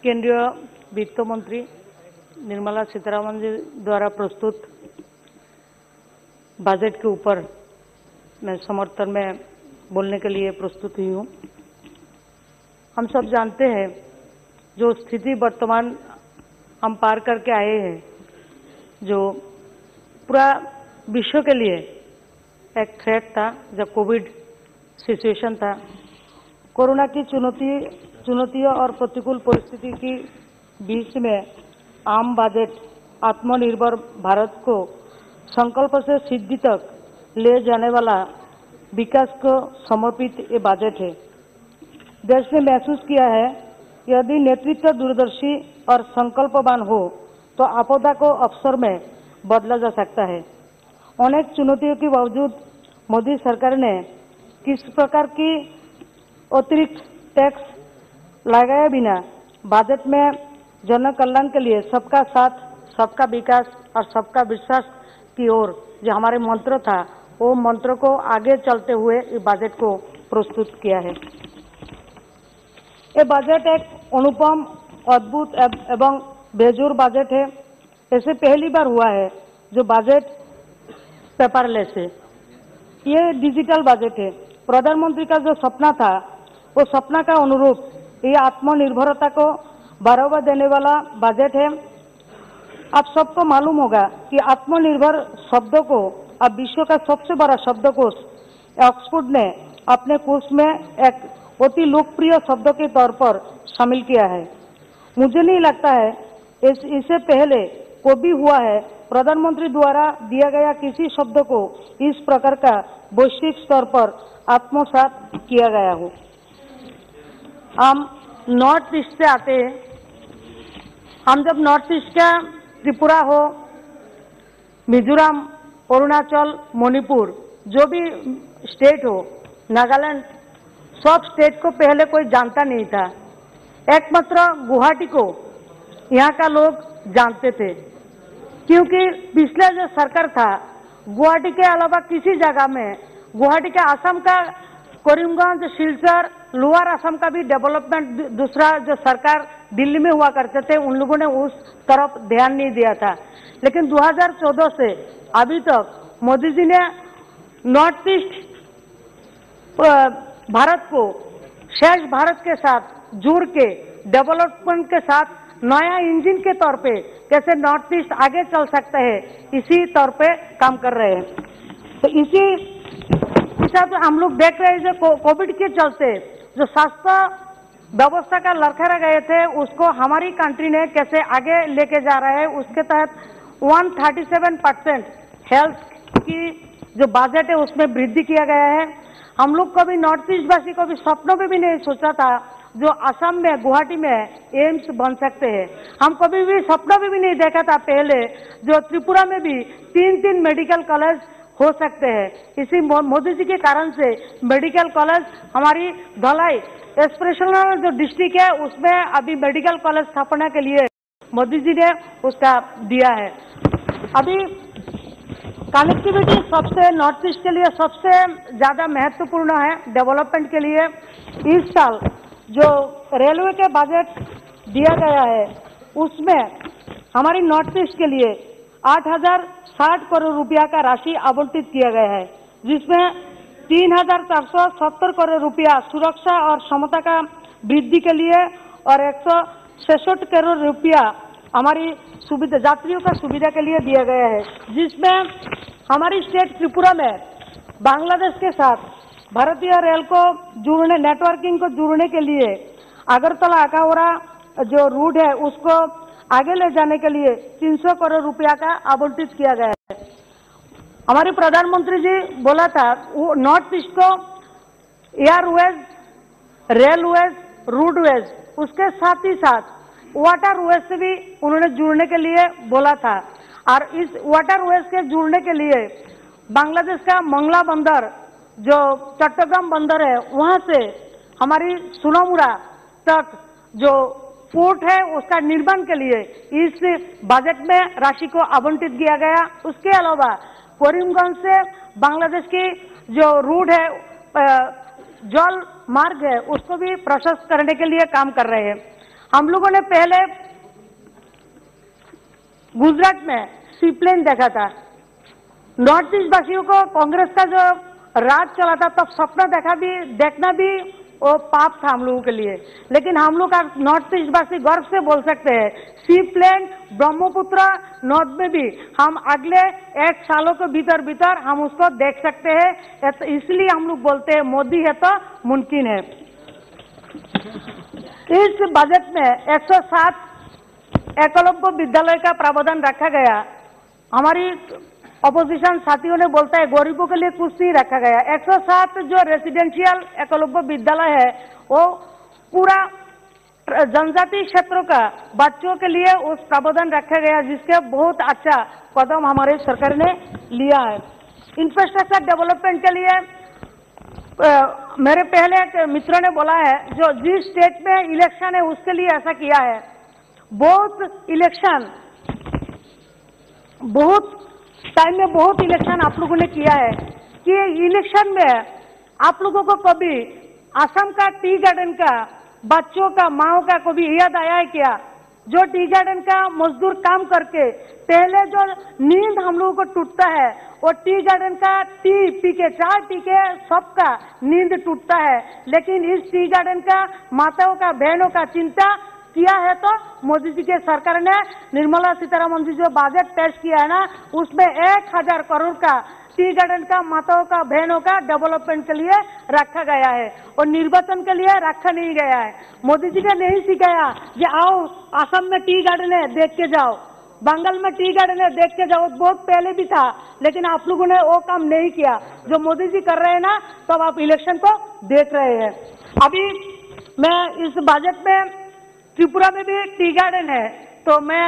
केंद्रीय वित्त मंत्री निर्मला सीतारमण जी द्वारा प्रस्तुत बजट के ऊपर मैं समर्थन में बोलने के लिए प्रस्तुत हुई हूँ। हम सब जानते हैं जो स्थिति वर्तमान हम पार करके आए हैं, जो पूरा विश्व के लिए एक थ्रेट था, जब कोविड सिचुएशन था, कोरोना की चुनौतियों और प्रतिकूल परिस्थिति की बीच में आम बजट आत्मनिर्भर भारत को संकल्प से सिद्धि तक ले जाने वाला विकास को समर्पित ये बजट है। देश ने महसूस किया है, यदि नेतृत्व दूरदर्शी और संकल्पवान हो तो आपदा को अवसर में बदला जा सकता है। अनेक चुनौतियों के बावजूद मोदी सरकार ने किस प्रकार की अतिरिक्त टैक्स लगाए बिना बजट में जन कल्याण के लिए सबका साथ, सबका विकास और सबका विश्वास की ओर जो हमारे मंत्र था, वो मंत्र को आगे चलते हुए इस बजट को प्रस्तुत किया है। ये बजट एक अनुपम, अद्भुत एवं बेजोर बजट है। ऐसे पहली बार हुआ है जो बजट पेपरलेस है। ये डिजिटल बजट है। प्रधानमंत्री का जो सपना था, वो सपना का अनुरूप ये आत्मनिर्भरता को बढ़ावा देने वाला बजट है। आप सबको मालूम होगा कि आत्मनिर्भर शब्द को अब विश्व का सबसे बड़ा शब्दकोश ऑक्सफोर्ड ने अपने कोश में एक अति लोकप्रिय शब्द के तौर पर शामिल किया है। मुझे नहीं लगता है इससे पहले कभी हुआ है प्रधानमंत्री द्वारा दिया गया किसी शब्द को इस प्रकार का वैश्विक स्तर पर आत्मसात किया गया हो। हम नॉर्थ ईस्ट से आते हैं। हम जब नॉर्थ ईस्ट का त्रिपुरा हो, मिजोरम, अरुणाचल, मणिपुर, जो भी स्टेट हो, नागालैंड, सब स्टेट को पहले कोई जानता नहीं था। एकमात्र गुवाहाटी को यहाँ का लोग जानते थे, क्योंकि पिछले जो सरकार था, गुवाहाटी के अलावा किसी जगह में, गुवाहाटी के असम का करीमगंज, सिलचर, लोअर असम का भी डेवलपमेंट दूसरा जो सरकार दिल्ली में हुआ करते थे, उन लोगों ने उस तरफ ध्यान नहीं दिया था। लेकिन 2014 से अभी तक मोदी जी ने नॉर्थ ईस्ट भारत को शेष भारत के साथ जोड़ के डेवलपमेंट के साथ नया इंजन के तौर पे कैसे नॉर्थ ईस्ट आगे चल सकता है, इसी तौर पे काम कर रहे हैं। तो इसी साथ हम लोग देख रहे हैं जो कोविड के चलते जो स्वास्थ्य व्यवस्था का लड़खड़ा गए थे, उसको हमारी कंट्री ने कैसे आगे लेके जा रहा है। उसके तहत 137% हेल्थ की जो बजट है उसमें वृद्धि किया गया है। हम लोग कभी नॉर्थ ईस्ट वासी को भी सपनों में भी नहीं सोचा था जो असम में, गुवाहाटी में एम्स बन सकते हैं। हम कभी भी सपनों में भी नहीं देखा था पहले जो त्रिपुरा में भी 3 मेडिकल कॉलेज हो सकते हैं। इसी मोदी जी के कारण से मेडिकल कॉलेज हमारी धलाई एस्पिरेशनल जो डिस्ट्रिक्ट है उसमें अभी मेडिकल कॉलेज स्थापना के लिए मोदी जी ने उसका दिया है। अभी कनेक्टिविटी सबसे नॉर्थ ईस्ट के लिए सबसे ज्यादा महत्वपूर्ण है डेवलपमेंट के लिए। इस साल जो रेलवे के बजट दिया गया है उसमें हमारी नॉर्थ ईस्ट के लिए 8,060 करोड़ रुपया का राशि आवंटित किया गया है, जिसमें 3,470 करोड़ रुपया सुरक्षा और क्षमता का वृद्धि के लिए और 166 करोड़ रुपया हमारी सुविधा, यात्रियों का सुविधा के लिए दिया गया है। जिसमें हमारी स्टेट त्रिपुरा में बांग्लादेश के साथ भारतीय रेल को जोड़ने, नेटवर्किंग को जोड़ने के लिए अगरतला अखाउड़ा जो रूट है उसको आगे ले जाने के लिए 300 करोड़ रुपया का आवंटित किया गया है। हमारे प्रधानमंत्री जी बोला था वो नॉर्थ ईस्ट को एयरवेज, रेलवेज, रोडवेज, उसके साथ ही साथ वाटरवेज से भी उन्होंने जुड़ने के लिए बोला था। और इस वाटरवेज के जुड़ने के लिए बांग्लादेश का मंगला बंदर जो चट्टग्राम बंदर है, वहां से हमारी सुनामुरा तक जो पोर्ट है उसका निर्माण के लिए इस बजट में राशि को आवंटित किया गया। उसके अलावा करीमगंज से बांग्लादेश की जो रूट है, जल मार्ग है, उसको भी प्रशस्त करने के लिए काम कर रहे हैं। हम लोगों ने पहले गुजरात में सीप्लेन देखा था। नॉर्थ ईस्ट वासियों को कांग्रेस का जो राज चला था तब सपना देखना भी वो पाप था हम लोगों के लिए। लेकिन हम लोग नॉर्थ ईस्ट वासी गर्व से बोल सकते हैं सीप्लेन ब्रह्मपुत्र नॉर्थ में भी हम अगले 1 सालों के भीतर हम उसको देख सकते हैं। इसलिए हम लोग बोलते हैं मोदी है तो मुमकिन है। इस बजट में 107 एकलव्य विद्यालय का प्रावधान रखा गया। हमारी अपोजिशन साथियों ने बोलता है गरीबों के लिए कुछ नहीं रखा गया। 107 जो रेसिडेंशियल एकलव्य विद्यालय है वो पूरा जनजाति क्षेत्रों का बच्चों के लिए उस प्रावधान रखा गया, जिसके बहुत अच्छा कदम हमारी सरकार ने लिया है। इंफ्रास्ट्रक्चर डेवलपमेंट के लिए मेरे पहले एक मित्रों ने बोला है जो जिस स्टेट में इलेक्शन है उसके लिए ऐसा किया है। बहुत टाइम में बहुत इलेक्शन आप लोगों ने किया है कि इलेक्शन में आप लोगों को कभी असम का टी गार्डन का बच्चों का माओ का कभी याद आया है क्या? जो टी गार्डन का मजदूर काम करके पहले जो नींद हम लोगों को टूटता है वो टी गार्डन का टी पी के 4 टी के सबका नींद टूटता है। लेकिन इस टी गार्डन का माताओं का बहनों का चिंता किया है तो मोदी जी के सरकार ने निर्मला सीतारमण जी जो बजट पेश किया है ना उसमें 1000 करोड़ का टी गार्डन का माताओं का बहनों का डेवलपमेंट के लिए रखा गया है और निर्वाचन के लिए रखा नहीं गया है। मोदी जी ने नहीं सिखाया कि आओ असम में टी गार्डन है देख के जाओ, बंगाल में टी गार्डन है देख के जाओ, बहुत पहले भी था लेकिन आप लोगों ने वो काम नहीं किया जो मोदी जी कर रहे हैं ना। तब आप इलेक्शन को देख रहे हैं। अभी मैं इस बजट में त्रिपुरा में भी टी गार्डन है तो मैं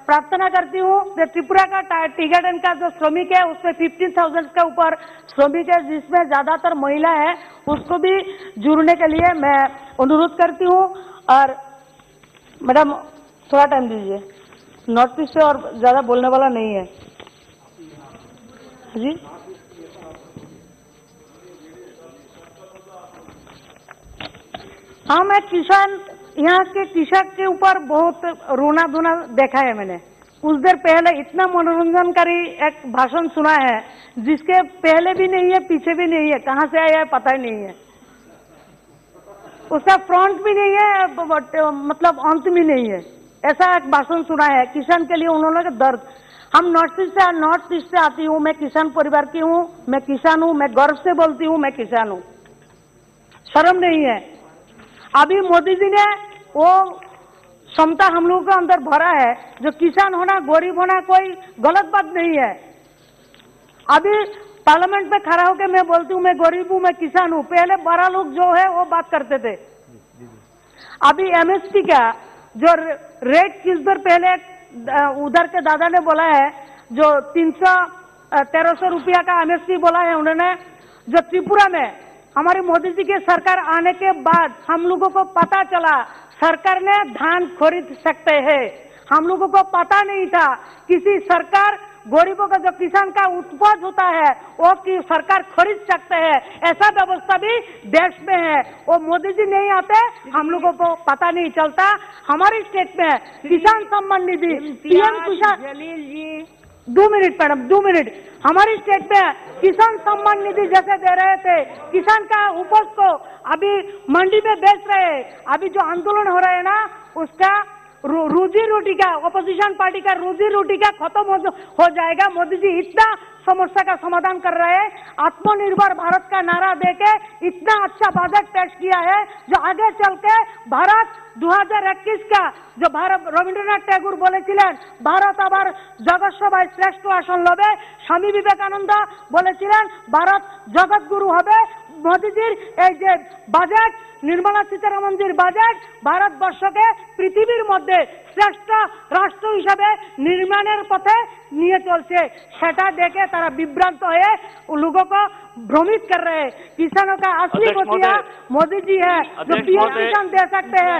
प्रार्थना करती हूँ कि त्रिपुरा का टी गार्डन का जो श्रमिक है उसमें 15,000 के ऊपर श्रमिक है जिसमें ज्यादातर महिला है, उसको भी जुड़ने के लिए मैं अनुरोध करती हूँ। और मैडम थोड़ा टाइम दीजिए, नॉर्थ ईस्ट से और ज्यादा बोलने वाला नहीं है जी। हाँ, मैं किसान यहाँ के कृषक के ऊपर बहुत रोना धोना देखा है मैंने। कुछ देर पहले इतना मनोरंजनकारी एक भाषण सुना है जिसके पहले भी नहीं है पीछे भी नहीं है, कहाँ से आया है पता ही नहीं है, उसका फ्रंट भी नहीं है मतलब अंत भी नहीं है। ऐसा एक भाषण सुना है किसान के लिए। उन्होंने दर्द, हम नॉर्थ ईस्ट से आती हूँ, मैं किसान परिवार की हूँ, मैं किसान हूँ, मैं गर्व से बोलती हूँ मैं किसान हूँ, शर्म नहीं है। अभी मोदी जी ने वो क्षमता हम लोगों के अंदर भरा है जो किसान होना गरीब होना कोई गलत बात नहीं है। अभी पार्लियामेंट में खड़ा होकर मैं बोलती हूँ मैं गरीब हूँ मैं किसान हूँ, पहले बड़ा लोग जो है वो बात करते थे। अभी एमएसपी का जो रेट किस देर पहले उधर के दादा ने बोला है जो 1300 रुपया का एमएसपी बोला है उन्होंने, जो त्रिपुरा में हमारी मोदी जी की सरकार आने के बाद हम लोगों को पता चला सरकार ने धान खरीद सकते हैं। हम लोगों को पता नहीं था किसी सरकार गरीबों का जो किसान का उपज होता है वो की सरकार खरीद सकते हैं, ऐसा व्यवस्था भी देश में है। वो मोदी जी नहीं आते हम लोगों को पता नहीं चलता। हमारी स्टेट में किसान सम्मान निधि पीएम किसान, 2 मिनट मैडम 2 मिनट, हमारी स्टेट में किसान सम्मान निधि जैसे दे रहे थे किसान का उपज को अभी मंडी में बेच रहे हैं। अभी जो आंदोलन हो रहा है ना उसका रोजी रोटी का, ऑपोजिशन पार्टी का रोजी रोटी का खत्म हो जाएगा। मोदी जी इतना समस्या का समाधान कर रहे हैं, आत्मनिर्भर भारत का नारा देके इतना अच्छा बजट पेश किया है जो आगे चल के भारत 2021 का जो भारत रविंद्रनाथ टैगोर বলেছিলেন भारत আবার জগৎ সভায় শ্রেষ্ঠ আসন লবে, স্বামী বিবেকানন্দ বলেছিলেন ভারত জগৎগুরু হবে। মোদিজির এই যে বাজেট निर्मला सीतारमण जी बजट भारतवर्ष के पृथ्वीर मध्य श्रेष्ठ राष्ट्र हिसाबे निर्माणेर पथे निये चलছে, सेटा देखे तारा विभ्रांत हये लोगों को भ्रमित कर रहे हैं। किसानों का असली बसिया मोदी जी है जो पीएम किसान दे सकते हैं।